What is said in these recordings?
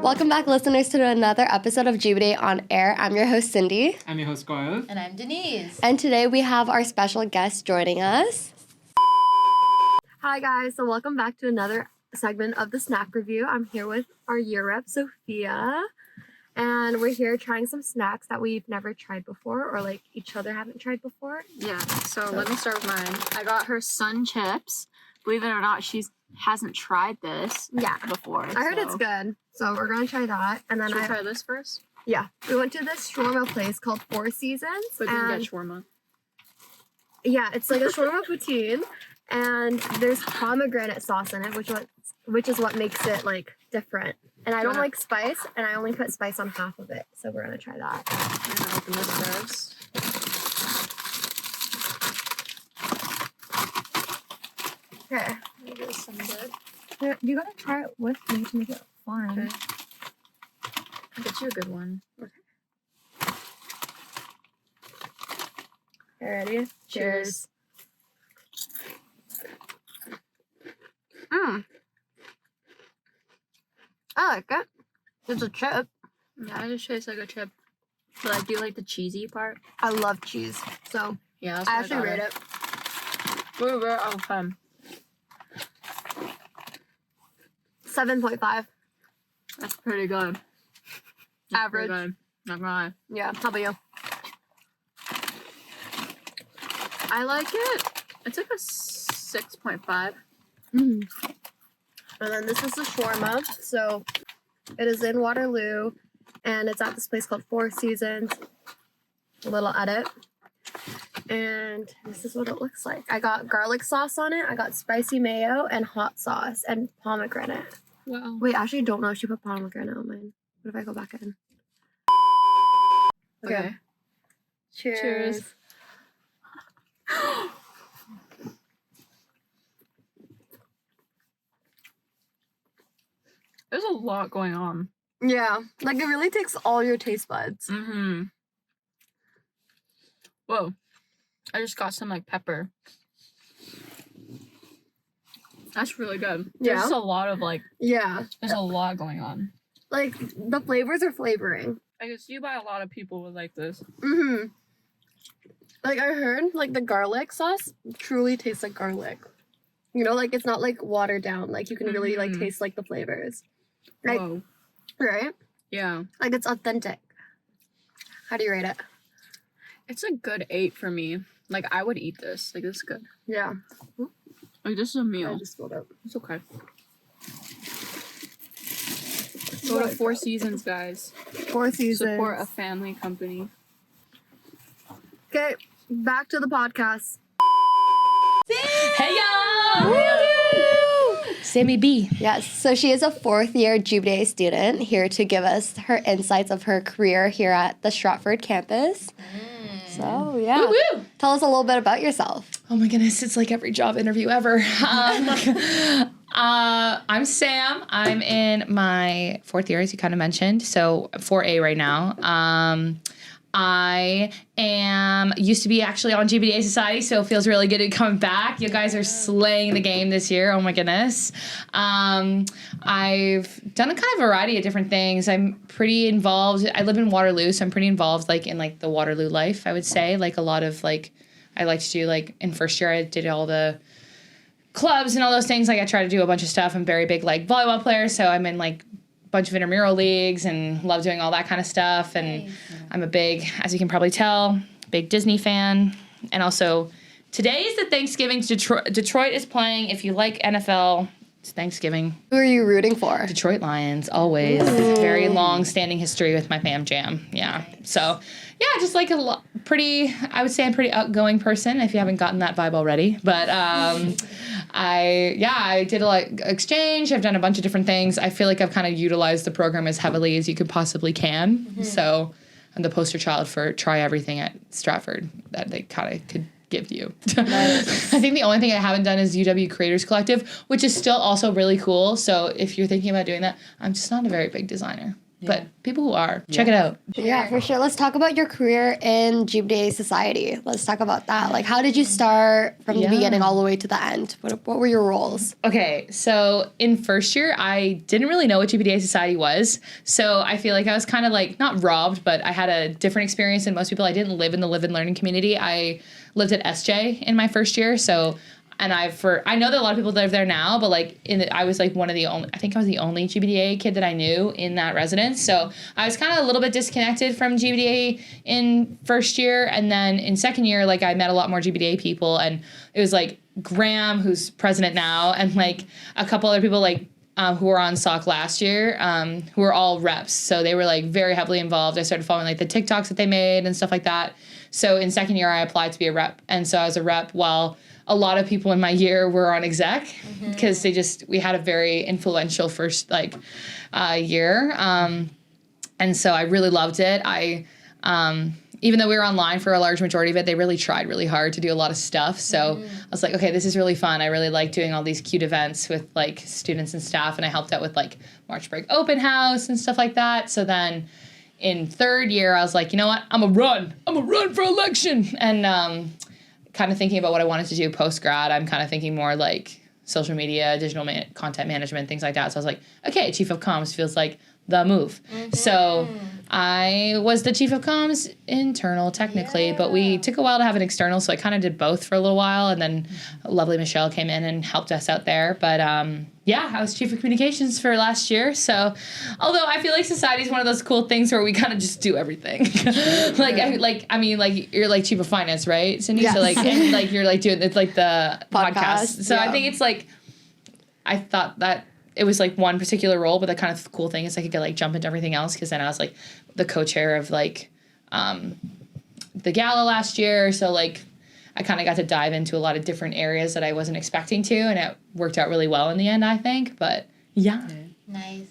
Welcome back, listeners, to another episode of GBDA on Air. I'm your host, Cindy. I'm your host, Gaurav. And I'm Denise. And today we have our special guest joining us. Hi, guys. So welcome back to another segment of the snack review. I'm here with our year rep, Sophia. And we're here trying some snacks that we've never tried before or like each other haven't tried before. Yeah, so let me start with mine. I got her Sun Chips. Believe it or not, she hasn't tried this before. I heard it's good. So we're going to try that. And then Should we try this first? Yeah. We went to this shawarma place called Four Seasons. But you can get shawarma. Yeah, it's like a shawarma poutine. And there's pomegranate sauce in it, which is what makes it like different. And I don't like spice, and I only put spice on half of it. So we're gonna try that. I'm gonna open this first. Okay. This some good. You gotta try it with me to make it fun. Okay. I'll get you a good one. Okay. Okay, ready? Cheers. I like it. It's a chip. Yeah, it just tastes like a chip. But I do like the cheesy part. I love cheese. So Yeah, I actually rate it. We're out of 10. 7.5. That's pretty good. That's Average. pretty good. Not gonna lie. Yeah, how about you? I like it. It's like a 6.5. And then this is the shawarma. So it is in Waterloo, and it's at this place called Four Seasons. A little edit. And this is what it looks like. I got garlic sauce on it. I got spicy mayo and hot sauce and pomegranate. Wow. Wait, I actually don't know if she put pomegranate on mine. What if I go back in? Okay. Cheers. There's a lot going on. Yeah, like it really takes all your taste buds. Mm-hmm. Whoa. I just got some like pepper. That's really good. Yeah. There's a lot of like, Yeah, there's a lot going on. like the flavors are flavoring. I can see why a lot of people would like this. Like I heard, like the garlic sauce truly tastes like garlic. You know, like it's not like watered down. Like you can really like taste like the flavors. Like, Whoa. right? Yeah. Like it's authentic. How do you rate it? It's a good 8 for me. Like I would eat this. Like this is good. Yeah. Like this is a I meal. just spilled it. It's okay. Go to Four Seasons, guys. Four Seasons. Support a family company. Okay, back to the podcast. Hey y'all! Sammy B. Yes, so she is a fourth-year GBDA student here to give us her insights of her career here at the Stratford campus. So, yeah. Woo-woo. Tell us a little bit about yourself. Oh my goodness, it's like every job interview ever. I'm Sam. I'm in my fourth year, as you kind of mentioned, so 4A right now. I used to be actually on GBDA Society, so it feels really good to come back. You guys are slaying the game this year. Oh my goodness. I've done a kind of variety of different things. I'm pretty involved. I live in Waterloo, so I'm pretty involved like in like the Waterloo life, I would say. Like a lot of like, I like to do like in first year, I did all the clubs and all those things. Like I try to do a bunch of stuff. I'm very big like volleyball player, so I'm in like bunch of intramural leagues and love doing all that kind of stuff. And I'm a big, as you can probably tell, big Disney fan. And also, today is the Thanksgiving. Detroit is playing. If you like NFL, it's Thanksgiving. Who are you rooting for? Detroit Lions, always. Very long-standing history with my fam jam. Yeah. So, yeah, just like I would say I'm a pretty outgoing person, if you haven't gotten that vibe already. But I did a like exchange. I've done a bunch of different things. I feel like I've kind of utilized the program as heavily as you could possibly can. So I'm the poster child for try everything at Stratford that they kind of could give you. Nice. I think the only thing I haven't done is UW Creators Collective, which is still also really cool. So if you're thinking about doing that, I'm just not a very big designer. but people who are, check it out. Yeah, for sure. Let's talk about your career in GBDA Society. Let's talk about that. Like, how did you start from the beginning all the way to the end? What were your roles? Okay, so in first year, I didn't really know what GBDA Society was. So I feel like I was kind of like, not robbed, but I had a different experience than most people. I didn't live in the live and learning community. I lived at SJ in my first year. So, and I know that a lot of people live there now, but like I was like one of the only, I think I was the only GBDA kid that I knew in that residence. So I was kind of a little bit disconnected from GBDA in first year. And then in second year, like I met a lot more GBDA people, and it was like Graham, who's president now, and like a couple other people like who were on SOC last year, who were all reps. So they were like very heavily involved. I started following like the TikToks that they made and stuff like that. So in second year, I applied to be a rep. And so I was a rep while a lot of people in my year were on exec, because we had a very influential first year. And so I really loved it. Even though we were online for a large majority of it, they really tried really hard to do a lot of stuff. So I was like, okay, this is really fun. I really like doing all these cute events with like students and staff. And I helped out with like March Break Open House and stuff like that. So then in third year, I was like, you know what? I'm a run for election. And kind of thinking about what I wanted to do post-grad, I'm kind of thinking more like social media, digital content management, things like that. So I was like, okay, chief of comms feels like the move. So I was the chief of comms internal technically, but we took a while to have an external, so I kind of did both for a little while, and then lovely Michelle came in and helped us out there. But I was chief of communications for last year. So although I feel like society is one of those cool things where we kind of just do everything. You're like chief of finance, right, Cindy? Yes. So and like you're like doing it's like the podcast. So I think it's like, I thought that it was like one particular role, but the kind of cool thing is I could like jump into everything else, because then I was like the co-chair of like the gala last year. So like I kind of got to dive into a lot of different areas that I wasn't expecting to, and it worked out really well in the end, I think. But yeah. Nice.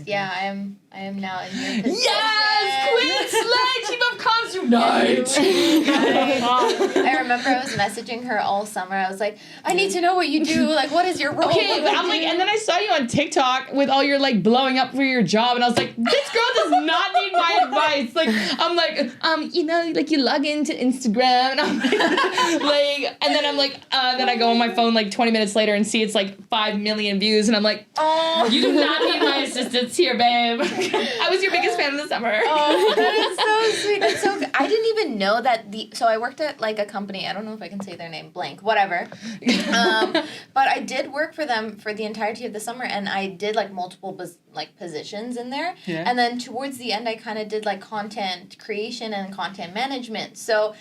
Yeah, I am now in your position. Yes! Queen Slay! Chief of Comms Unite! I remember I was messaging her all summer. I was like, I need to know what you do. Like, what is your role? Okay, but I'm like, and then I saw you on TikTok with all your like blowing up for your job, and I was like, this girl does not need my advice. Like, I'm like, like you log into Instagram, and I'm like, and then I'm like, then I go on my phone like 20 minutes later and see it's like 5 million views, and I'm like, oh, you do not need my assistance here, babe. I was your biggest fan in the summer. Oh, that is so sweet. That's so good. I didn't even know that so I worked at like a company, I don't know if I can say their name, blank, whatever. But I did work for them for the entirety of the summer, and I did like multiple positions in there. Yeah. And then towards the end, I kind of did like content creation and content management. So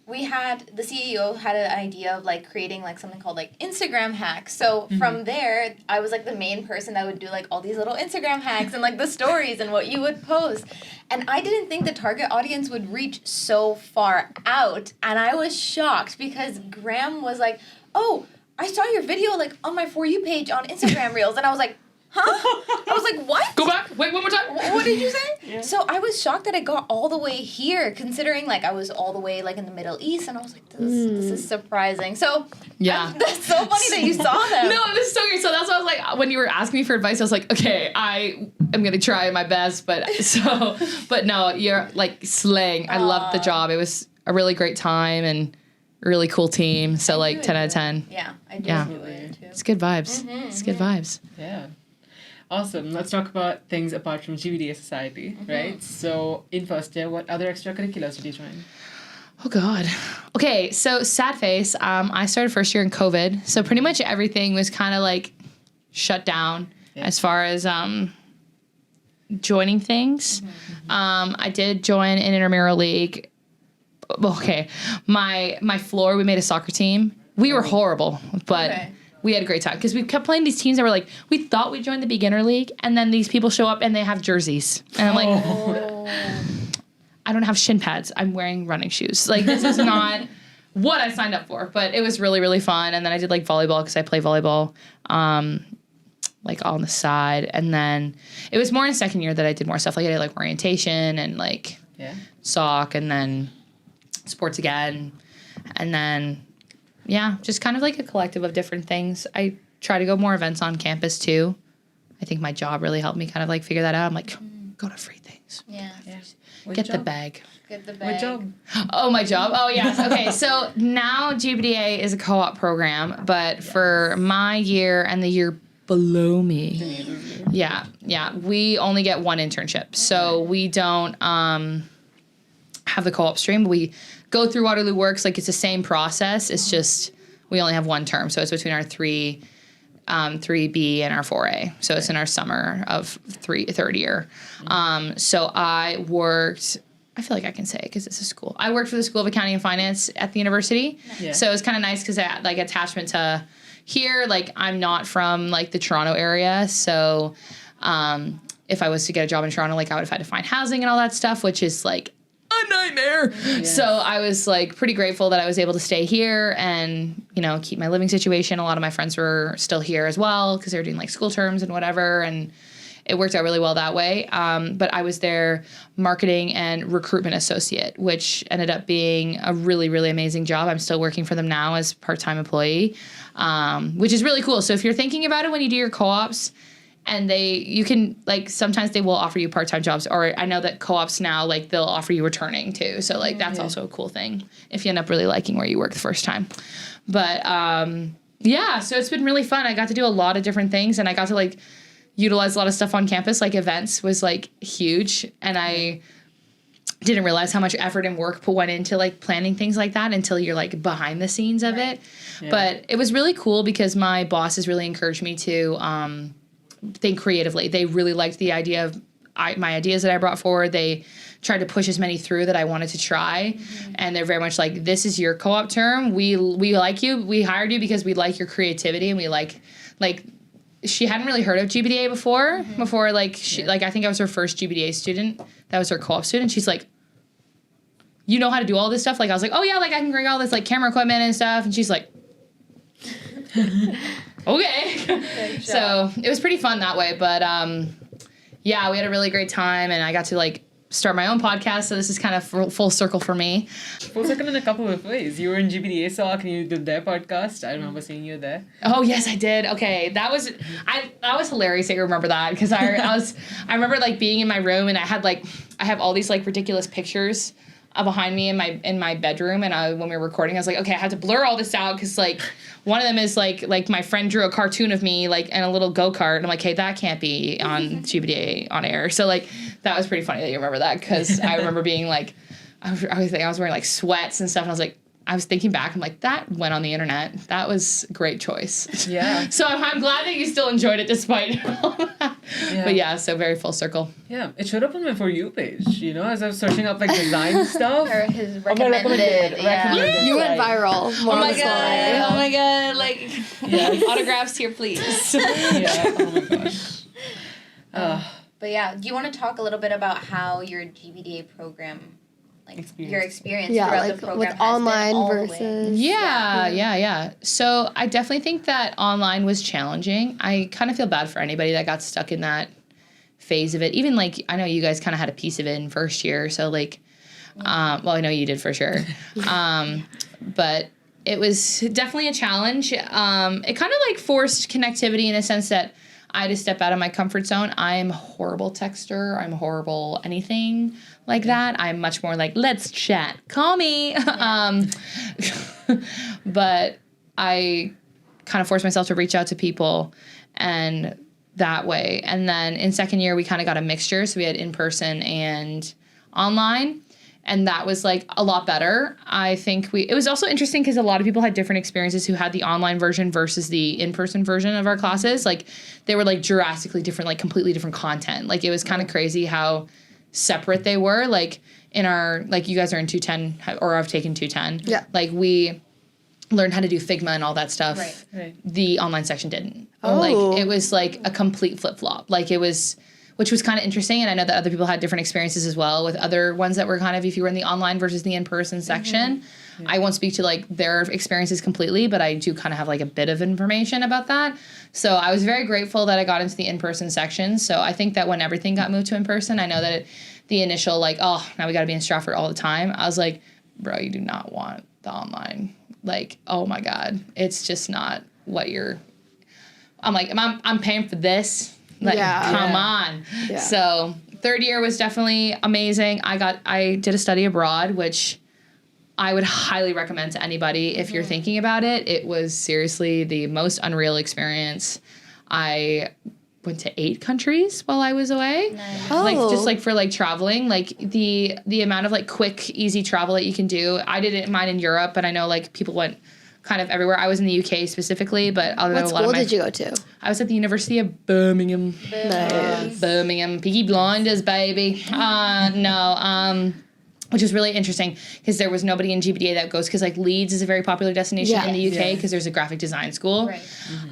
the CEO had an idea of like creating like something called like Instagram hacks. So from there, I was like the main person that would do like all these little Instagram hacks and like the stories and what you would post. And I didn't think the target audience would reach so far out. And I was shocked because Graham was like, oh, I saw your video like on my For You page on Instagram Reels. And I was like, huh? I was like, what? Go back. Wait, one more time. What did you say? Yeah. So I was shocked that I got all the way here, considering like I was all the way like in the Middle East, and I was like, this is surprising. So yeah, that's so funny that you saw them. No, it was so good. So that's why I was like, when you were asking me for advice, I was like, okay, I am gonna try my best, but no, you're like slaying. I loved the job. It was a really great time and a really cool team. So like 10 out of 10. Yeah, I do enjoy it too. It's good vibes. It's good vibes. Yeah. Awesome. Let's talk about things apart from GBDA Society, right? So, in first year, what other extracurriculars did you join? Oh, God. Okay, so sad face. I started first year in COVID, so pretty much everything was kind of like shut down as far as joining things. I did join an intramural league. Okay, my floor, we made a soccer team. We were horrible, but... Okay. We had a great time because we kept playing these teams that were like, we thought we joined the beginner league, and then these people show up and they have jerseys. And I'm like, I don't have shin pads. I'm wearing running shoes. Like, this is not what I signed up for. But it was really, really fun. And then I did like volleyball because I play volleyball like on the side. And then it was more in second year that I did more stuff. Like I did like orientation and like soc, and then sports again. And then... yeah, just kind of like a collective of different things. I try to go more events on campus too. I think my job really helped me kind of like figure that out. I'm like, Go to free things. Yeah. Get the bag. Get the bag. What job? Oh, my job? Oh, yes. Okay, so now GBDA is a co-op program, but for my year and the year below me, we only get one internship. So we don't have the co-op stream, but we go through Waterloo Works. Like, it's the same process. It's just we only have one term. So it's between our 3B and our 4A. So it's in our summer of third year. So I worked, I feel like I can say it because it's a school. I worked for the School of Accounting and Finance at the university. Yeah. So it was kind of nice because I had like attachment to here. Like, I'm not from like the Toronto area. So if I was to get a job in Toronto, like I would have had to find housing and all that stuff, which is like a nightmare. Yes. So I was like pretty grateful that I was able to stay here and, you know, keep my living situation. A lot of my friends were still here as well because they were doing like school terms and whatever. And it worked out really well that way. But I was their marketing and recruitment associate, which ended up being a really, really amazing job. I'm still working for them now as part-time employee, which is really cool. So if you're thinking about it when you do your co-ops, and you can, like, sometimes they will offer you part-time jobs, or I know that co-ops now, like, they'll offer you returning too. So, like, that's also a cool thing if you end up really liking where you work the first time. But, so it's been really fun. I got to do a lot of different things, and I got to, like, utilize a lot of stuff on campus. Like, events was, like, huge, and I didn't realize how much effort and work went into, like, planning things like that until you're, like, behind the scenes of it. Yeah. But it was really cool because my bosses really encouraged me to, think creatively. They really liked the idea of my ideas that I brought forward. They tried to push as many through that I wanted to try. Mm-hmm. And they're very much like, this is your co-op term. We like you. We hired you because we like your creativity, and we like she hadn't really heard of GBDA before. Mm-hmm. Before she I think I was her first GBDA student. That was her co-op student. She's like, you know how to do all this stuff? Like, I was like, oh yeah, like I can bring all this like camera equipment and stuff. And she's like, okay. So it was pretty fun that way. But we had a really great time, and I got to like start my own podcast. So this is kind of full circle for me. Full circle in a couple of ways. You were in GBDA Sock and you did their podcast. I remember seeing you there. Oh yes, I did. Okay, that was hilarious that you remember that, because I remember like being in my room, and I have all these like ridiculous pictures behind me in my bedroom, and when we were recording, I was like, okay, I had to blur all this out because like one of them is like my friend drew a cartoon of me like in a little go-kart, and I'm like, hey, that can't be on GBDA on air. So like that was pretty funny that you remember that, because I remember being like, I was wearing like sweats and stuff, and I was thinking back, I'm like, that went on the internet. That was a great choice. Yeah. So I'm glad that you still enjoyed it despite all that. Yeah. But yeah, so very full circle. Yeah, it showed up on my For You page, you know, as I was searching up like design stuff. Or his recommended. Yeah. You went viral. Oh my god, like autographs here, please. Yeah, oh my gosh. But yeah, do you want to talk a little bit about how your GBDA program, your experience throughout the program with has online been versus yeah. So I definitely think that online was challenging. I kind of feel bad for anybody that got stuck in that phase of it. Even like I know you guys kind of had a piece of it in first year, so like I know you did for sure. But it was definitely a challenge. It kind of like forced connectivity in a sense that I had to step out of my comfort zone. I'm a horrible texter. I'm horrible anything like that. I'm much more like, let's chat. Call me. But I kind of forced myself to reach out to people and that way. And then in second year, we kind of got a mixture. So we had in-person and online. And that was like a lot better. I think it was also interesting because a lot of people had different experiences who had the online version versus the in-person version of our classes. Like they were like drastically different, like completely different content. Like it was kind of crazy how separate they were. Like in our, like you guys are in 210 or I've taken 210. Yeah. Like we learned how to do Figma and all that stuff. Right. The online section didn't. Oh. Like it was like a complete flip-flop. Like it was, which was kind of interesting. And I know that other people had different experiences as well with other ones that were kind of, if you were in the online versus the in-person section. Mm-hmm. Yeah. I won't speak to like their experiences completely, but I do kind of have like a bit of information about that. So I was very grateful that I got into the in-person section. So I think that when everything got moved to in-person, I know that the initial like, oh, now we got to be in Stratford all the time. I was like, bro, you do not want the online. Like, oh my God, it's just not what I'm like, I'm paying for this. Like, come on. Yeah. So, third year was definitely amazing. I did a study abroad, which I would highly recommend to anybody if you're thinking about it. It was seriously the most unreal experience. I went to 8 countries while I was away. Nice. Oh. Like just like for like traveling, like the amount of like quick, easy travel that you can do. I did mine in Europe, but I know like people went kind of everywhere. I was in the UK specifically, but I know What a lot school of my, did you go to? I was at the University of Birmingham. Nice. Birmingham, Peaky Blinders, baby. Which is really interesting because there was nobody in GBDA that goes, because like Leeds is a very popular destination in the UK because there's a graphic design school. Right.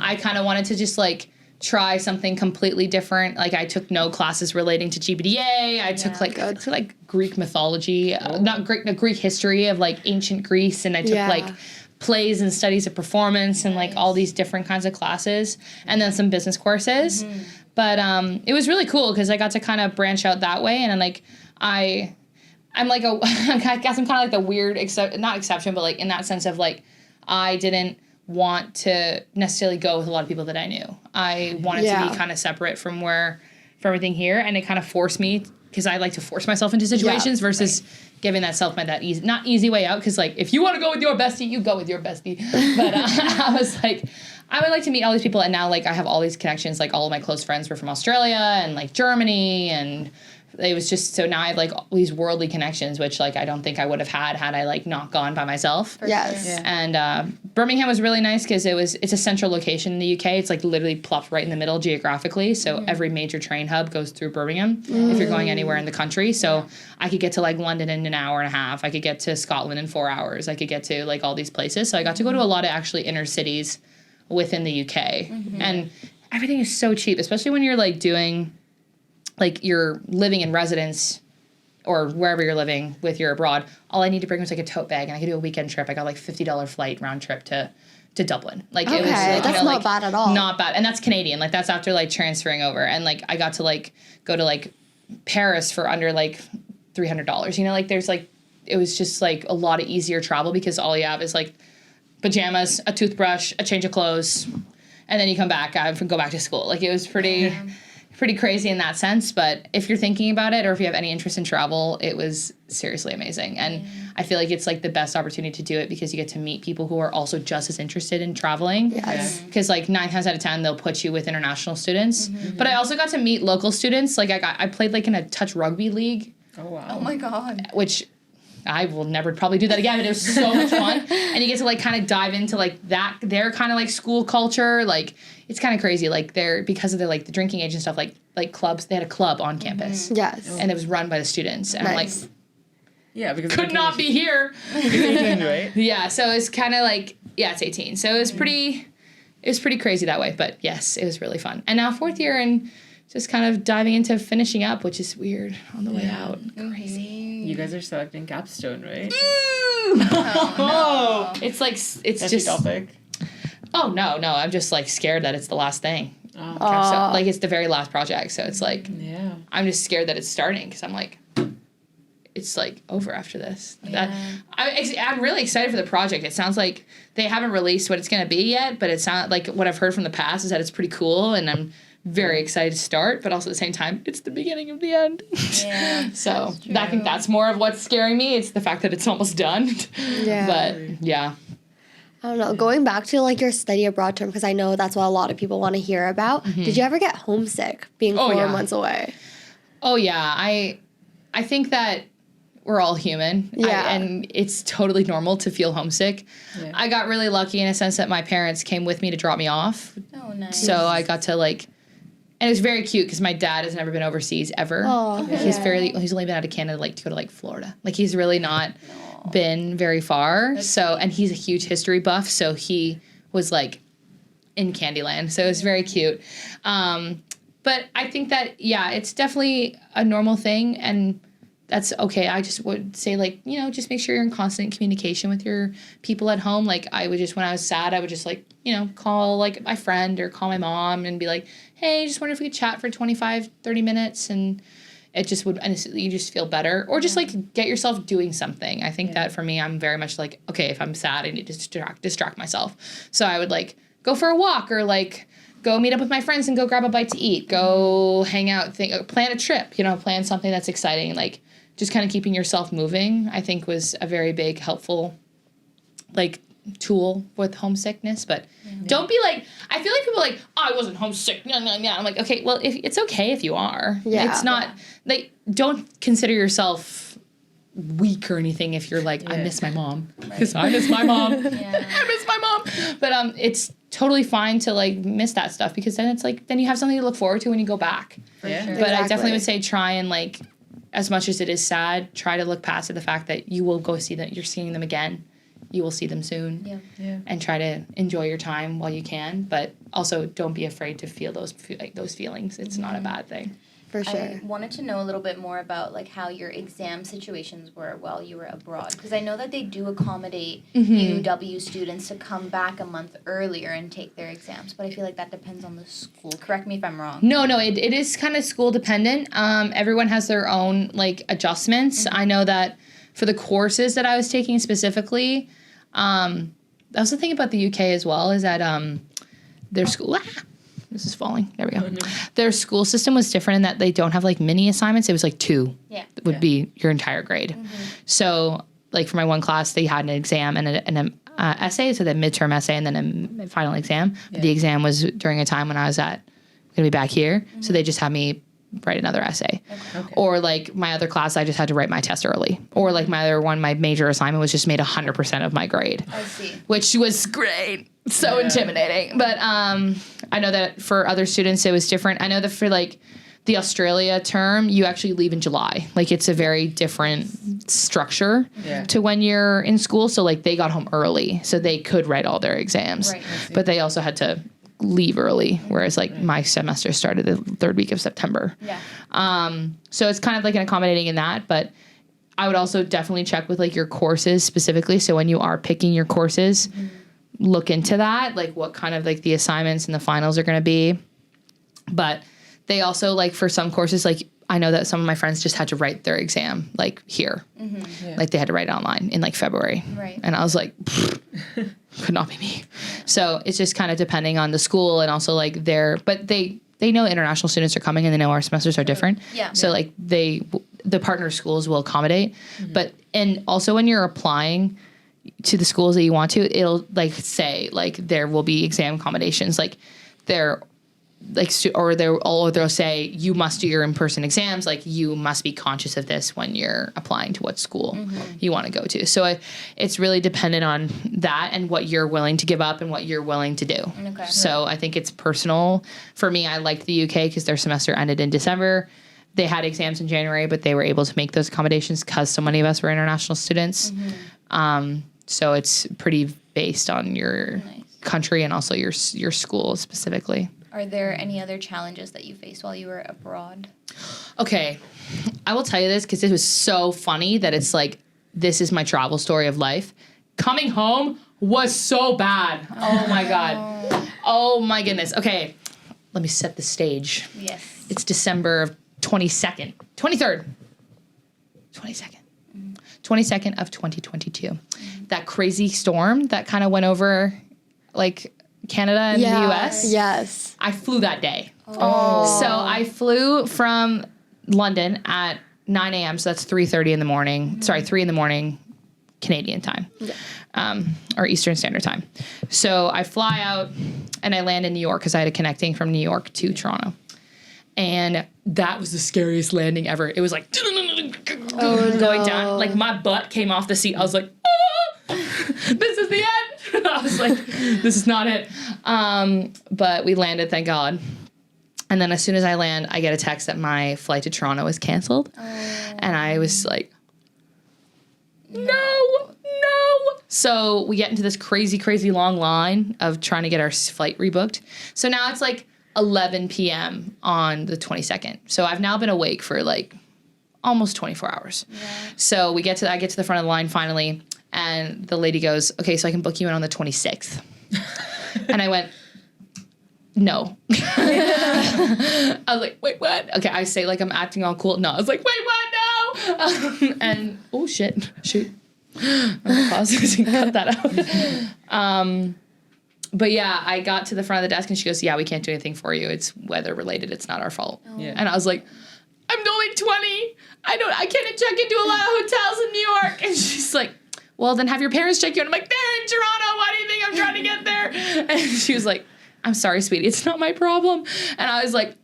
I kind of wanted to just like try something completely different. Like I took no classes relating to GBDA. I took like Greek mythology, not Greek history of like ancient Greece, and I took like plays and studies of performance and like all these different kinds of classes, and then some business courses. But it was really cool because I got to kind of branch out that way, and then like I'm like I guess I'm kind of like the weird not exception, but like in that sense of like I didn't want to necessarily go with a lot of people that I knew. I wanted to be kind of separate from everything here, and it kind of forced me, because I like to force myself into situations versus giving that easy, not easy way out, because like if you want to go with your bestie, you go with your bestie. But I was like, I would like to meet all these people, and now like I have all these connections. Like all of my close friends were from Australia and like Germany, and it was just, so now I have like all these worldly connections, which like I don't think I would have had I like not gone by myself. Yes. Yeah. And Birmingham was really nice because it's a central location in the UK. It's like literally plopped right in the middle geographically. So every major train hub goes through Birmingham if you're going anywhere in the country. So I could get to like London in an hour and a half. I could get to Scotland in 4 hours. I could get to like all these places. So I got to go to a lot of actually inner cities within the UK. And everything is so cheap, especially when you're like doing, like you're living in residence or wherever you're living with you're abroad. All I need to bring was like a tote bag, and I could do a weekend trip. I got like $50 flight round trip to Dublin. Like it was like, that's not bad at all. Not bad. And that's Canadian. Like that's after like transferring over. And like I got to like go to like Paris for under like $300. You know, like there's like, it was just like a lot of easier travel because all you have is like pajamas, a toothbrush, a change of clothes, and then you come back and go back to school. Like it was pretty crazy in that sense. But if you're thinking about it, or if you have any interest in travel, it was seriously amazing. And I feel like it's like the best opportunity to do it because you get to meet people who are also just as interested in traveling. Yes. Because like 9 times out of 10, they'll put you with international students. But I also got to meet local students. Like I played like in a touch rugby league. Oh, wow. Oh my god. Which I will never probably do that again, but it was so much fun. And you get to like kind of dive into like their kind of like school culture. Like it's kind of crazy. Like because of the like the drinking age and stuff, like clubs, they had a club on campus. Yes. And it was run by the students. And I'm like, Yeah, because could not be here. It's 18, right? Yeah, so it's kind of like, yeah, it's 18. So it was pretty crazy that way. But yes, it was really fun. And now 4th year and just kind of diving into finishing up, which is weird on the way out. Crazy. You guys are selecting capstone, right? Oh, no. It's like, it's Touchy just... topic. Oh, no. I'm just, like, scared that it's the last thing. Oh. So, like, it's the very last project. So it's like, Yeah. I'm just scared that it's starting because I'm like, it's, like, over after this. I'm really excited for the project. It sounds like they haven't released what it's going to be yet, but it sounds like what I've heard from the past is that it's pretty cool, and I'm very excited to start, but also at the same time, it's the beginning of the end. Yeah. So I think that's more of what's scaring me. It's the fact that it's almost done. Yeah. But, yeah. I don't know. Going back to like your study abroad term, because I know that's what a lot of people want to hear about. Did you ever get homesick being 4 months away? Oh, yeah. I think that we're all human. Yeah. And it's totally normal to feel homesick. Yeah. I got really lucky in a sense that my parents came with me to drop me off. Oh, nice. So I got to like, and it was very cute because my dad has never been overseas ever. Oh, He's only been out of Canada like to go to like Florida. Like he's really not been very far. And he's a huge history buff. So he was like in Candyland. So it was very cute. But I think that, yeah, it's definitely a normal thing. And that's okay. I just would say, like, you know, just make sure you're in constant communication with your people at home. Like, I would just, when I was sad, I would just, like, you know, call, like, my friend or call my mom and be like, hey, just wonder if we could chat for 25, 30 minutes. And it just would, and you just feel better. Or just, like, get yourself doing something. I think that for me, I'm very much like, okay, if I'm sad, I need to distract myself. So I would, like, go for a walk or, like, go meet up with my friends and go grab a bite to eat. Go hang out, plan a trip, plan something that's exciting. Like, just kind of keeping yourself moving, I think, was a very big, helpful, like, tool with homesickness. But don't be like, I feel like people are like, I wasn't homesick. No. I'm like, okay, well, if it's okay if you are. Yeah. It's not, like, don't consider yourself weak or anything if you're like, I miss my mom. Because I miss my mom. I miss my mom. But it's totally fine to, like, miss that stuff, because then it's like, then you have something to look forward to when you go back. For sure. But I definitely would say try and, like, as much as it is sad, try to look past the fact that you will go see them, you're seeing them again. You will see them soon. Yeah. And try to enjoy your time while you can, but also don't be afraid to feel those feelings. It's not a bad thing. For sure. I wanted to know a little bit more about like how your exam situations were while you were abroad, because I know that they do accommodate UW students to come back a month earlier and take their exams, but I feel like that depends on the school. Correct me if I'm wrong. No, it is kind of school dependent. Everyone has their own like adjustments. I know that for the courses that I was taking specifically, that was the thing about the UK as well, is that their school. This is falling. There we go. Their school system was different in that they don't have like mini assignments. It was like 2 would be your entire grade. So like for my one class, they had an exam and an essay, so the midterm essay and then a final exam. But the exam was during a time when I was going to be back here. So they just had me write another essay. Or like my other class, I just had to write my test early. Or like my other one, my major assignment was just made 100% of my grade. I see. Which was great. So intimidating. But I know that for other students it was different. I know that for like the Australia term, you actually leave in July. Like it's a very different structure to when you're in school. So like they got home early so they could write all their exams. Right. But they also had to leave early, whereas like my semester started the 3rd week of September. So it's kind of like an accommodating in that, but I would also definitely check with like your courses specifically. So when you are picking your courses, look into that, like what kind of like the assignments and the finals are going to be. But they also like for some courses, like I know that some of my friends just had to write their exam like here, like they had to write it online in like February. And I was like, could not be me. So it's just kind of depending on the school and also like but they know international students are coming and they know our semesters are different. So like the partner schools will accommodate, and also when you're applying to the schools that you want to, it'll like say like there will be exam accommodations, like they're like, or they'll say you must do your in-person exams. Like you must be conscious of this when you're applying to what school you want to go to. So it's really dependent on that and what you're willing to give up and what you're willing to do. So I think it's personal. For me, I liked the UK because their semester ended in December. They had exams in January, but they were able to make those accommodations because so many of us were international students. So it's pretty based on your country and also your school specifically. Are there any other challenges that you faced while you were abroad? Okay, I will tell you this because it was so funny that it's like, this is my travel story of life. Coming home was so bad. Oh my God. Oh my goodness. Okay, let me set the stage. Yes. It's December of 22nd of 2022. That crazy storm that kind of went over like Canada and the US. Yes. I flew that day. So I flew from London at 9 a.m. So that's 3:30 in the morning. Sorry, 3 in the morning Canadian time. Or Eastern Standard Time. So I fly out and I land in New York because I had a connecting from New York to Toronto. And that was the scariest landing ever. It was like going down. Like my butt came off the seat. I was like, this is the end. I was like, this is not it. But we landed, thank God. And then as soon as I land, I get a text that my flight to Toronto is canceled. And I was like, no. So we get into this crazy, crazy long line of trying to get our flight rebooked. So now it's like 11 p.m. on the 22nd. So I've now been awake for like almost 24 hours. So I get to the front of the line finally. And the lady goes, okay, so I can book you in on the 26th. And I went, no. I was like, wait, what? Okay, I say like I'm acting all cool. No, I was like, wait, what? No. And, oh, shit. Shoot. I'm going to pause so you can cut that out. but yeah, I got to the front of the desk and she goes, yeah, we can't do anything for you. It's weather related. It's not our fault. Yeah. And I was like, I'm only 20. I can't check into a lot of hotels in New York. And she's like, well, then have your parents check you in. I'm like, they're in Toronto. Why do you think I'm trying to get there? And she was like, I'm sorry, sweetie. It's not my problem. And I was like,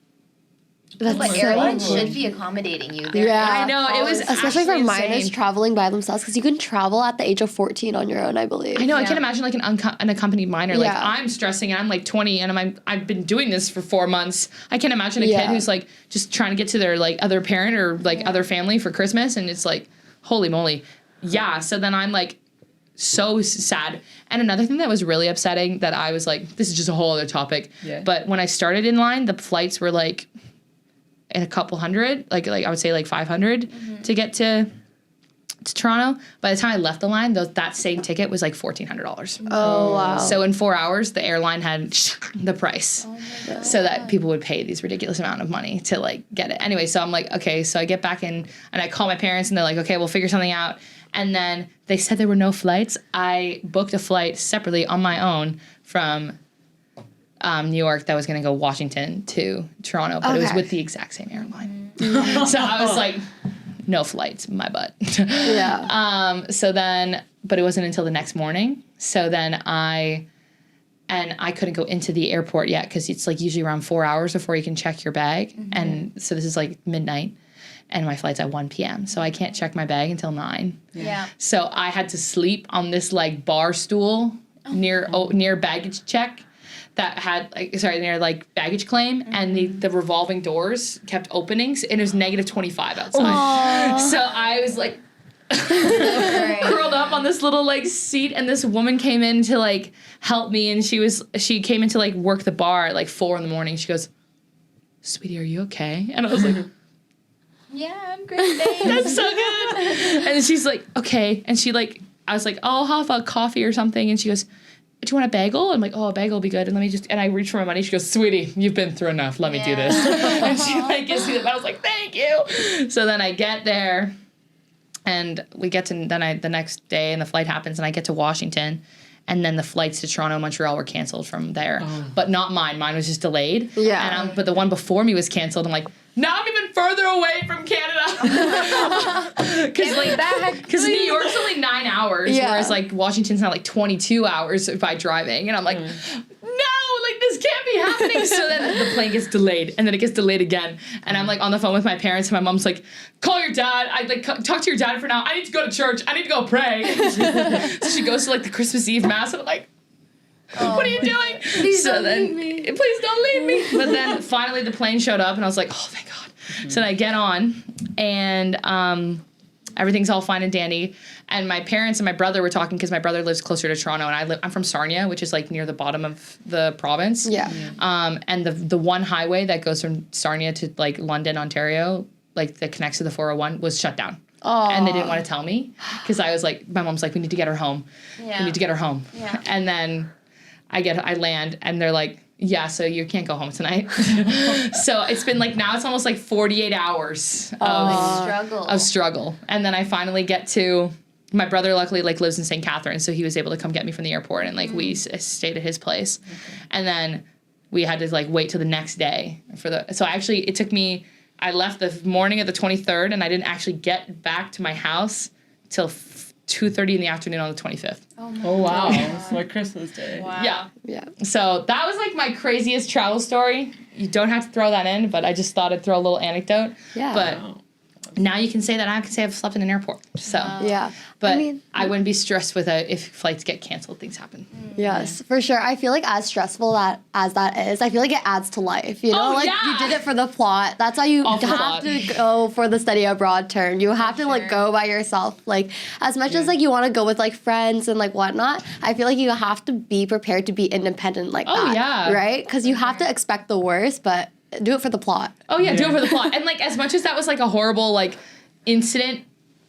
But so airlines cool. should be accommodating you. Yeah. I know, it was Especially for actually minors insane. traveling by themselves, because you can travel at the age of 14 on your own, I believe. I know. I Yeah. can't imagine like an accompanied minor. Like Yeah. I'm stressing and I'm like 20 and I've been doing this for 4 months. I can't imagine a Yeah. kid who's like just trying to get to their like other parent or like other family for Christmas, and it's like, holy moly. Yeah. So then I'm like so sad. And another thing that was really upsetting that I was like, this is just a whole other topic. Yeah. But when I started in line, the flights were like in a couple hundred, like I would say like 500 to get to Toronto. By the time I left the line, that same ticket was like $1,400. Oh, wow. So in 4 hours, the airline had the price so that people would pay these ridiculous amount of money to like get it. Anyway, so I'm like, okay, so I get back in and I call my parents and they're like, okay, we'll figure something out. And then they said there were no flights. I booked a flight separately on my own from New York that was going to go Washington to Toronto, but it was Okay. with the exact same airline. So I was like, no flights, my butt. Yeah. So then, but it wasn't until the next morning. So then I couldn't go into the airport yet because it's like usually around 4 hours before you can check your bag. And so this is like midnight and my flight's at 1 p.m. So I can't check my bag until 9. Yeah. So I had to sleep on this like bar stool near baggage check that had near like baggage claim, and the revolving doors kept opening and it was negative 25 outside. So I was like curled up on this little like seat, and this woman came in to like help me, and she came in to like work the bar at like 4 a.m. She goes, sweetie, are you okay? And I was like, Yeah, I'm great. Thanks. that's so good. And she's like, okay. And she like, I was like, oh, I'll have a coffee or something. And she goes, do you want a bagel? I'm like, oh, a bagel will be good. And and I reach for my money. She goes, sweetie, you've been through enough. Let me do this. And she like gives me the, I was like, thank you. So then I get there and we get to, the next day and the flight happens and I get to Washington. And then the flights to Toronto and Montreal were canceled from there. But not mine. Mine was just delayed. Yeah. And but the one before me was canceled. I'm like, now I'm even further away from Canada. Because New York's only 9 hours, Yeah. whereas like Washington's not like 22 hours by driving. And I'm like, no, like this can't be happening. So then the plane gets delayed, and then it gets delayed again. And I'm like on the phone with my parents, and my mom's like, call your dad. I like talk to your dad for now. I need to go to church. I need to go pray. So she goes to like the Christmas Eve mass, and I'm like, what are you doing? Please don't leave me. Please don't leave me. But then finally the plane showed up, and I was like, oh, thank God. So then I get on, and everything's all fine and dandy. And my parents and my brother were talking because my brother lives closer to Toronto, and I'm from Sarnia, which is like near the bottom of the province. Yeah. And the one highway that goes from Sarnia to like London, Ontario, like that connects to the 401, was shut down. Oh. And they didn't want to tell me because I was like, my mom's like, we need to get her home. Yeah. We need to get her home. Yeah. And then I land, and they're like, yeah, so you can't go home tonight. So it's been like, now it's almost like 48 hours of struggle. And then I finally get to, my brother luckily like lives in St. Catharines, so he was able to come get me from the airport, and like we stayed at his place. And then we had to like wait till the next day so it took me, I left the morning of the 23rd, and I didn't actually get back to my house till 2:30 in the afternoon on the 25th. Oh, wow. It's like Christmas Day. Wow. Yeah. Yeah. So that was like my craziest travel story. You don't have to throw that in, but I just thought I'd throw a little anecdote. Yeah. But Wow. now you can say that I can say I've slept in an airport. So, Yeah. but I mean, I wouldn't be stressed with if flights get canceled, things happen. yes, for sure. I feel like as stressful as that is, I feel like it adds to life. You know, Oh, like yeah. you did it for the plot. That's why you Awful have plot. to go for the study abroad term. You have to like sure. go by yourself. Like as much as like you want to go with like friends and like whatnot, I feel like you have to be prepared to be independent like Oh, that. yeah. Right? Because you have to expect the worst, but do it for the plot. Oh yeah, do it Yeah. for the plot. And like as much as that was like a horrible like incident,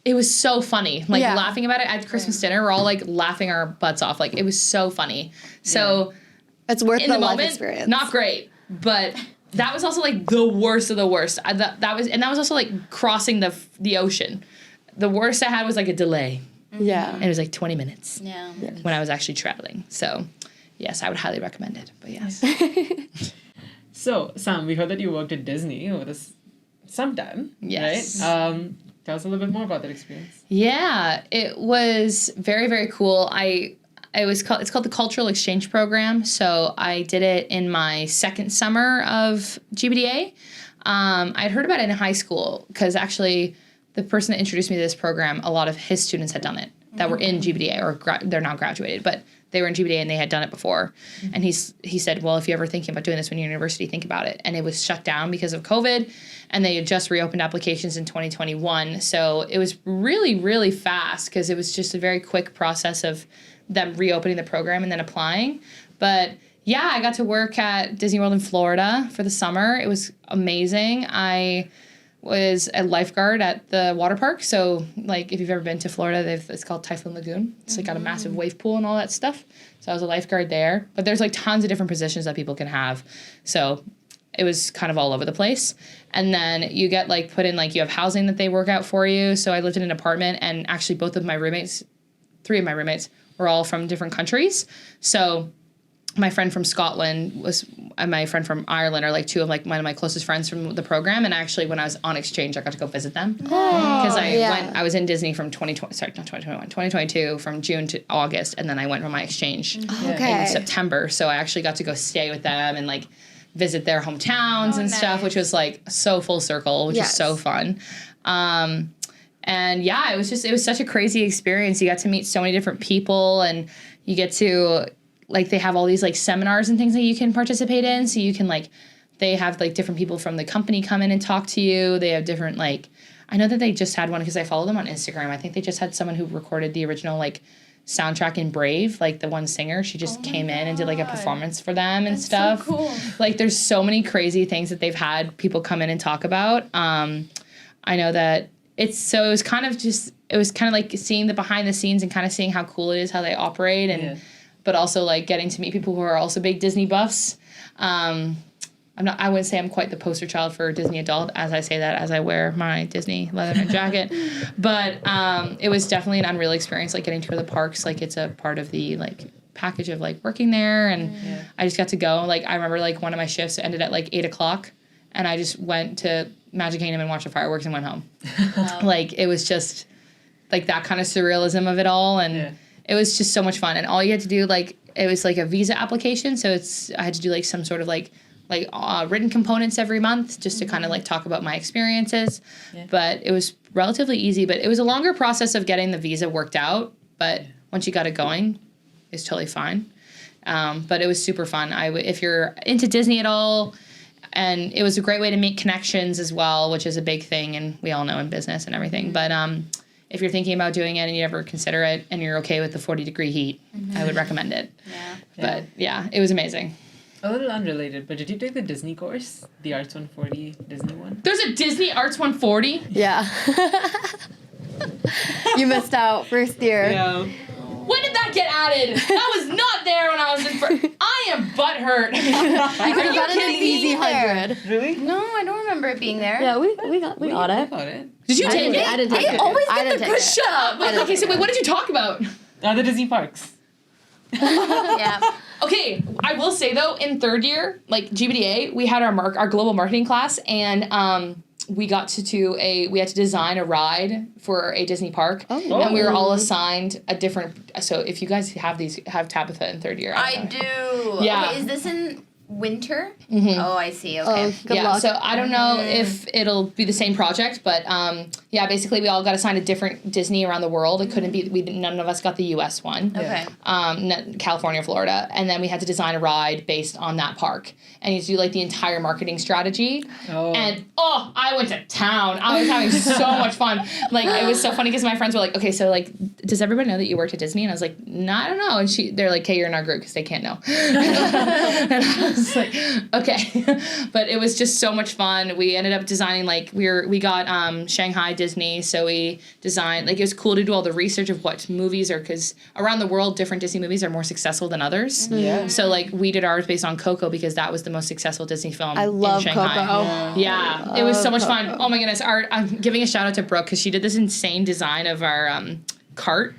it was so funny. Like Yeah. laughing about it at Christmas dinner, we're all like laughing our butts off. Like it was so funny. So It's worth in the the life moment, experience. not great, but that was also like the worst of the worst. That was also like crossing the ocean. The worst I had was like a delay, Yeah. and it was like 20 minutes Yeah. when I was actually traveling. So yes, I would highly recommend it. But yes. So, Sam, we heard that you worked at Disney over this sometime, Yes. right? Tell us a little bit more about that experience. Yeah, it was very, very cool. It's called the Cultural Exchange Program. So I did it in my second summer of GBDA. I'd heard about it in high school because actually the person that introduced me to this program, a lot of his students had done it that were in GBDA or they're now graduated, but they were in GBDA and they had done it before. And he said, well, if you're ever thinking about doing this when you're in university, think about it. And it was shut down because of COVID, and they had just reopened applications in 2021. So it was really, really fast because it was just a very quick process of them reopening the program and then applying. But yeah, I got to work at Disney World in Florida for the summer. It was amazing. I was a lifeguard at the water park. So, like, if you've ever been to Florida, it's called Typhoon Lagoon. It's like got a massive wave pool and all that stuff. So I was a lifeguard there. But there's like tons of different positions that people can have. So it was kind of all over the place. And then you get like put in, like, you have housing that they work out for you. So I lived in an apartment, and actually both of my roommates, 3 of my roommates, were all from different countries. So my friend from Scotland and my friend from Ireland are like 2 of like one of my closest friends from the program. And actually, when I was on exchange, I got to go visit them because I was in Disney from 2022 from June to August, and then I went on my exchange in September. So I actually got to go stay with them and like visit their hometowns and stuff, which was like so full circle, which is so fun. And yeah, it was such a crazy experience. You got to meet so many different people, and you get to, like, they have all these like seminars and things that you can participate in. So you can like, they have like different people from the company come in and talk to you. They have different, like, I know that they just had one because I follow them on Instagram. I think they just had someone who recorded the original like soundtrack in Brave, like the one singer. She just came in and did like a performance for them and stuff. So cool. Like, there's so many crazy things that they've had people come in and talk about. I know that it was kind of like seeing the behind the scenes and kind of seeing how cool it is, how they operate, and but also like getting to meet people who are also big Disney buffs. I wouldn't say I'm quite the poster child for Disney adult as I say that as I wear my Disney Leatherman jacket, but it was definitely an unreal experience, like getting to tour the parks. Like, it's a part of the like package of like working there, and I just got to go. Like, I remember like one of my shifts ended at like 8:00, and I just went to Magic Kingdom and watched the fireworks and went home. Like, it was just like that kind of surrealism of it all, and it was just so much fun. And all you had to do, like, it was like a visa application, so I had to do like some sort of like written components every month just to kind of like talk about my experiences. But it was relatively easy, but it was a longer process of getting the visa worked out, but once you got it going, it's totally fine. But it was super fun. If you're into Disney at all, and it was a great way to make connections as well, which is a big thing, and we all know in business and everything. But if you're thinking about doing it and you ever consider it and you're okay with the 40-degree heat, I would recommend it. But yeah, it was amazing. A little unrelated, but did you take the Disney course? The Arts 140 Disney one? There's a Disney Arts 140? Yeah. You missed out first year. Yeah. When did that get added? That was not there when I was in I am butthurt. I could have gotten an easy 100. Really? No, I don't remember it being there. Yeah, we got it. Got it. Did you take it? I didn't take it. always I get didn't the take good it. shut up. Okay, so wait, what did you talk about? The Disney parks. Yeah. Okay, I will say though, in 3rd year, like GBDA, we had our global marketing class, and we got to we had to design a ride for a Disney park, and we were all assigned a different. So if you guys have Tabitha in 3rd year, I do. Yeah. Okay, is this in winter? Mm-hmm. Oh, I see. Okay. Good luck. So I don't know if it'll be the same project, but yeah, basically we all got assigned a different Disney around the world. It couldn't be. None of us got the U.S. one. Okay. California, Florida, and then we had to design a ride based on that park, and you had to do like the entire marketing strategy. And I went to town. I was having so much fun. Like, it was so funny because my friends were like, okay, so like, does everybody know that you worked at Disney? And I was like, no, I don't know. And they're like, okay, you're in our group because they can't know. And I was like, okay. But it was just so much fun. We ended up designing, like, we got Shanghai Disney, so we designed, like, it was cool to do all the research of what movies are, because around the world, different Disney movies are more successful than others. Yeah. So, like, we did ours based on Coco because that was the most successful Disney film I love in Shanghai. Coco. Yeah, it was so much fun. Oh my goodness. I'm giving a shout out to Brooke because she did this insane design of our cart.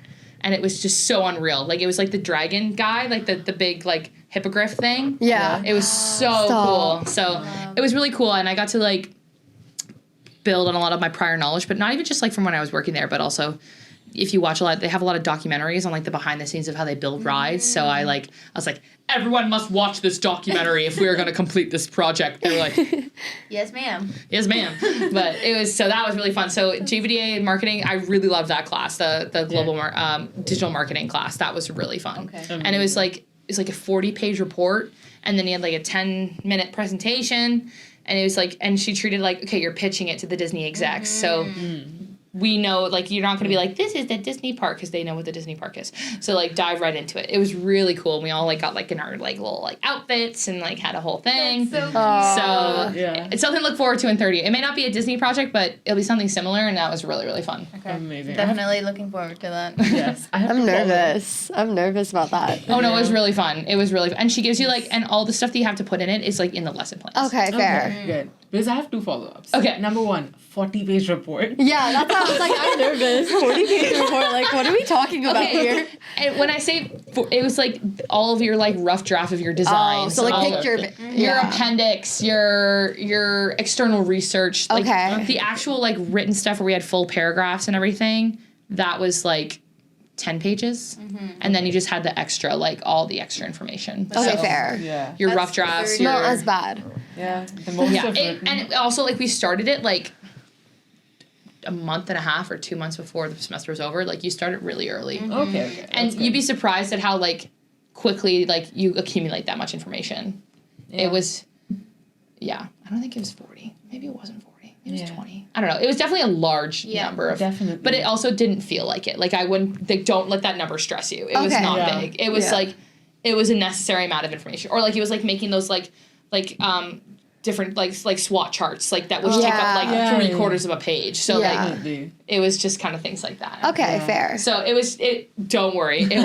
and it was just so unreal. Like, it was like the dragon guy, like the big like hippogriff thing. Yeah. It was so Stop. cool. So it was really cool, and I got to like build on a lot of my prior knowledge, but not even just like from when I was working there, but also if you watch a lot, they have a lot of documentaries on like the behind the scenes of how they build rides. So I was like, everyone must watch this documentary if we are going to complete this project. They were like, Yes, ma'am. yes, ma'am. But so that was really fun. So GBDA marketing, I really loved that class, the global digital marketing class. That was really fun. Okay. And it was like a 40-page report, and then you had like a 10-minute presentation, and it was like, and she treated like, okay, you're pitching it to the Disney execs. So we know, like, you're not going to be like, this is the Disney park, because they know what the Disney park is. So, like, dive right into it. It was really cool. And we all, like, got, like, in our, like, little, like, outfits and, like, had a whole thing. That's so cute. So, Yeah. it's something to look forward to in 30. It may not be a Disney project, but it'll be something similar, and that was really, really fun. Okay. Amazing. Definitely looking forward to that. Yes. I have I'm to follow up. nervous. I'm nervous about that. Oh, no, it was really fun. It was really fun. And she gives you, like, and all the stuff that you have to put in it is, like, in the lesson plans. Okay, fair. Okay, good. Because I have 2 follow-ups. Okay. Number 1, 40-page report. Yeah, that's how I was like, I'm nervous. 40-page report. Like, what are we talking about here? And when I say, it was, like, all of your, like, rough draft of your Oh, designs. so like all picture. your appendix, your external research, like Okay. the actual like written stuff where we had full paragraphs and everything, that was like 10 pages. And then you just had the extra, like all the extra information. Okay, So fair. Yeah. Your That's rough drafts, very- your, Not as bad. Yeah. The most yeah, of it. and also like we started it like a month and a half or 2 months before the semester was over. Like you started really early. Okay. And That's you'd be good. surprised at how like quickly like you accumulate that much information. Yeah. It was, yeah, I don't think it was 40. Maybe it wasn't 40. Maybe it was Yeah. 20. I don't know. It was definitely a large Yeah, number of, Definitely. but it also didn't feel like it. Like I wouldn't, like, don't let that number stress you. It was Okay. not Yeah. big. It was Yeah. like, it was a necessary amount of information. Or like it was like making those different like SWOT charts, like that which take up like Yeah. 3/4 of a page. So Yeah. like Definitely. it was just kind of things like that. Okay, Yeah. fair. So don't worry. It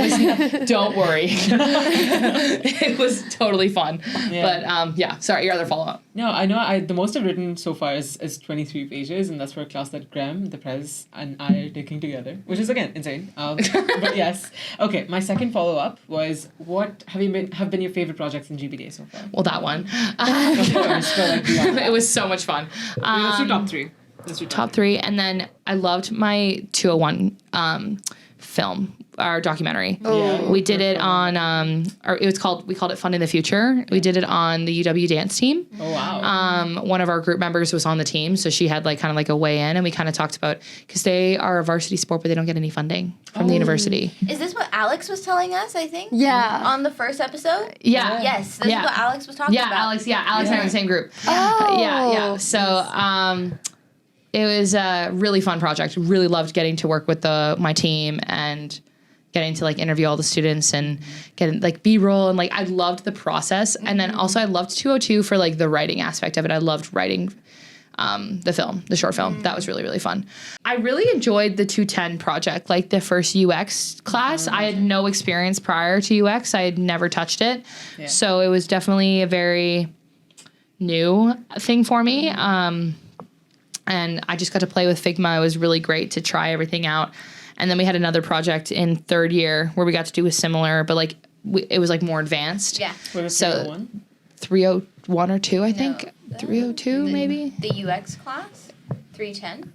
was, don't worry. It was totally fun. Yeah. But yeah, sorry, your other follow-up. No, I know the most I've written so far is 23 pages, and that's for a class that Graham, the Prez, and I are taking together, which is, again, insane. But yes. Okay, my second follow-up was, what have been your favorite projects in GBDA so far? Well, that one. Of course, but like beyond that. It was so much fun. Let's do top 3. Let's do Top 3, and then I loved my 201 film, our documentary. Yeah. We did it on, we called it Funding the Future. We did it on the UW dance team. Oh, wow. One of our group members was on the team, so she had like kind of like a weigh in, and we kind of talked about, because they are a varsity sport, but they don't get any funding from the university. Is this what Alex was telling us, I think? Yeah. On the first episode? Yeah. Yes, this Yeah. is what Alex was talking Yeah, about. Alex and I were in the same group. Oh. Yeah. So it was a really fun project. Really loved getting to work with my team and getting to like interview all the students and getting like B-roll, and like I loved the process. And then also I loved 202 for like the writing aspect of it. I loved writing the short film. That was really, really fun. I really enjoyed the 210 project, like the first UX class. I had no experience prior to UX. I had never touched it. Yeah. So it was definitely a very new thing for me. And I just got to play with Figma. It was really great to try everything out. And then we had another project in third year where we got to do a similar, but like it was like more advanced. Yeah. For the So 301? 301 or 2, I think. 302 maybe? The UX class? 310?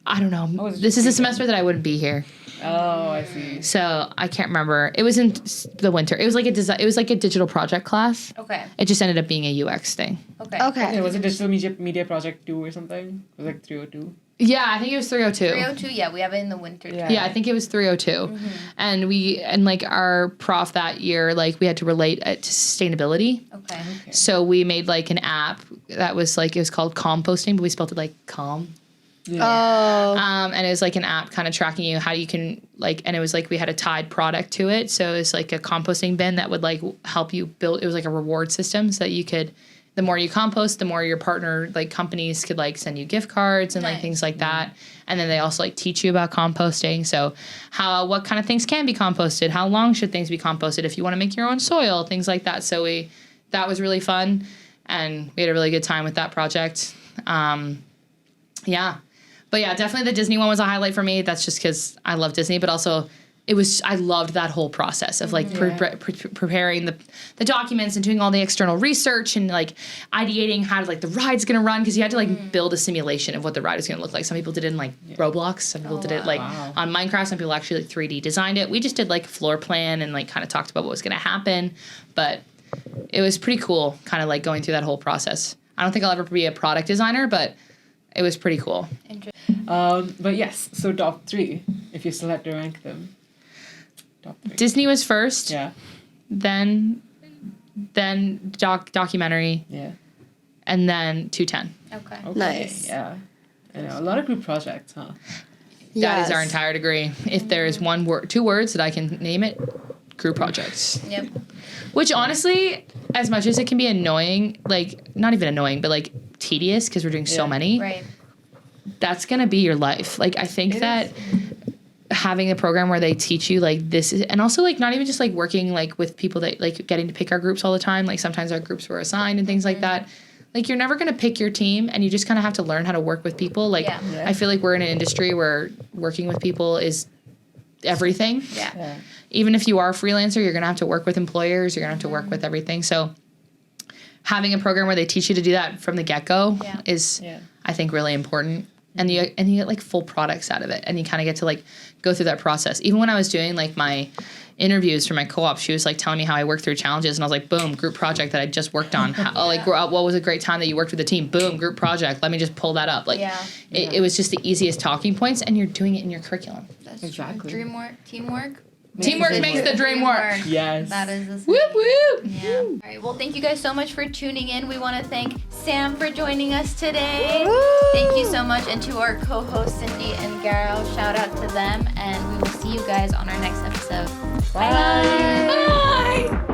I don't know. Oh, it's This just is a 310. semester that I wouldn't be here. Oh, I see. So I can't remember. It was in the winter. It was like it was like a digital project class. Okay. It just ended up being a UX thing. Okay. Yeah, Okay. was it Digital Media Project 2 or something? It was like 302. Yeah, I think it was 302. 302, yeah, we have it in the winter. Yeah. Yeah, I think it was 302. And like our prof that year, like we had to relate it to sustainability. Okay. So we made like an app that was like, it was called composting, but we spelled it like calm. Oh. And it was like an app kind of tracking you how you can like, and it was like we had a tied product to it. So it was like a composting bin that would like help you build. It was like a reward system so that you could, the more you compost, the more your partner like companies could like send you gift cards and like Nice. things like that. And then they also like teach you about composting. So what kind of things can be composted? How long should things be composted? If you want to make your own soil, things like that. So that was really fun, and we had a really good time with that project. Yeah. But yeah, definitely the Disney one was a highlight for me. That's just because I love Disney, but also I loved that whole process of like preparing the documents and doing all the external research and like ideating how like the ride's gonna run, because you had to like build a simulation of what the ride is gonna look like. Some people did it in like Roblox, some people did it like on Minecraft, some people actually like 3D designed it. We just did like floor plan and like kind of talked about what was gonna happen, but it was pretty cool kind of like going through that whole process. I don't think I'll ever be a product designer, but it was pretty cool. But yes, so top 3, if you still had to rank them. Top 3. Disney was first. Yeah. Then documentary. Yeah. And then 210. Okay. Nice. Yeah. I know, a lot of group projects, huh? That is our entire degree. If there is 2 words that I can name it, group projects. Yep. Which honestly, as much as it can be annoying, like not even annoying, but like tedious because we're doing so many. Right. That's gonna be your life. Like I think that having a program where they teach you like this is, and also like not even just like working like with people that like getting to pick our groups all the time. Like sometimes our groups were assigned and things like that. Like you're never gonna pick your team, and you just kind of have to learn how to work with people. Like I feel like we're in an industry where working with people is everything. Yeah. Even if you are a freelancer, you're gonna have to work with employers. You're gonna have to work with everything. So having a program where they teach you to do that from the get-go is, I think, really important. And you get like full products out of it, and you kind of get to like go through that process. Even when I was doing like my interviews for my co-op, she was like telling me how I worked through challenges, and I was like, boom, group project that I just worked on. Like, what was a great time that you worked with the team? Boom, group project. Let me just pull that up. Like, it was just the easiest talking points, and you're doing it in your curriculum. That's Exactly. true. Teamwork. Teamwork makes the dream work. Yes. That is a Whoop whoop. Yeah. All right. Well, thank you guys so much for tuning in. We want to thank Sam for joining us today. Thank you so much. And to our co-hosts, Cindy and Garo, shout out to them. And we will see you guys on our next episode. Bye. Bye.